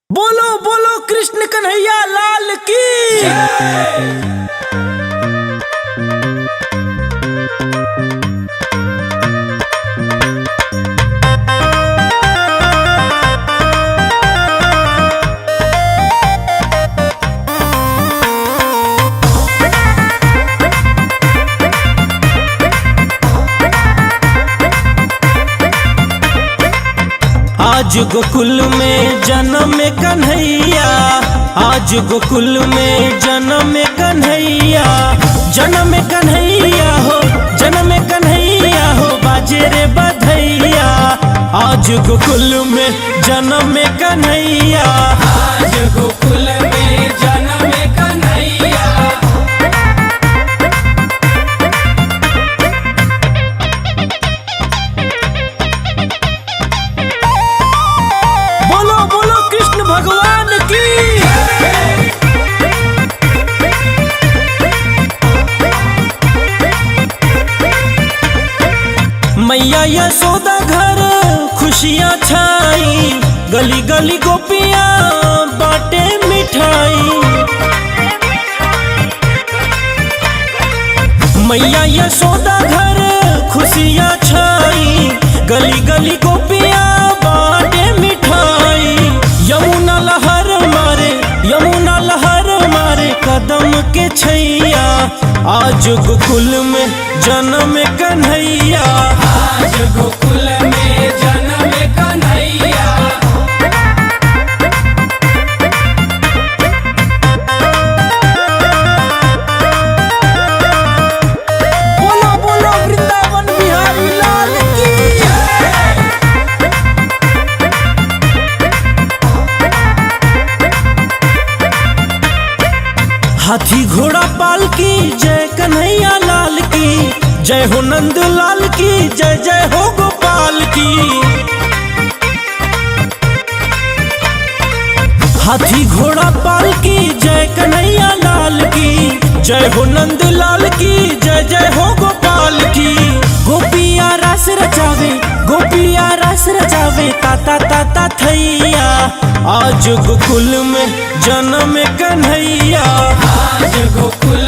बोलो बोलो कृष्ण कन्हैया लाल की आज गोकुल में जन्म कन्हैया, आज गोकुल में जन्म कन्हैया, जन्म कन्हैया हो, जन्म कन्हैया हो, बाजे रे बधैया। आज गोकुल में जन्म कन्हैया, आज गोकुल में जन्म कन्हैया। बोलो बोलो कृष्ण भगवान की। मैया यशोदा घर खुशियाँ छाई, गली गली गोपियाँ बाटे मिठाई। मैया यशोदा घर खुशियाँ छाई, गली गली गोपियाँ बाटे मिठाई। यमुना लहर मारे, यमुना लहर मारे कदम के छैया। आज गोकुल में जन्म कन्हैया, आज गोकुल में जन्म कन्हैया। बोलो बोलो वृंदावन बिहारी लाल की। हाथी घोड़ा पाल की जय कन्हैया लाल की, जय हो नंद लाल की, जय जय हो गोपाल की। हाथी घोड़ा पाल की जय कन्हैया लाल की, जय हो नंद लाल की, जय जय हो गोपाल की। गोपिया रस रचावे, गोपिया रस रचावे, ताता ताता थैया। आज गोकुल में जन्म कन्हैया, आज गोकुल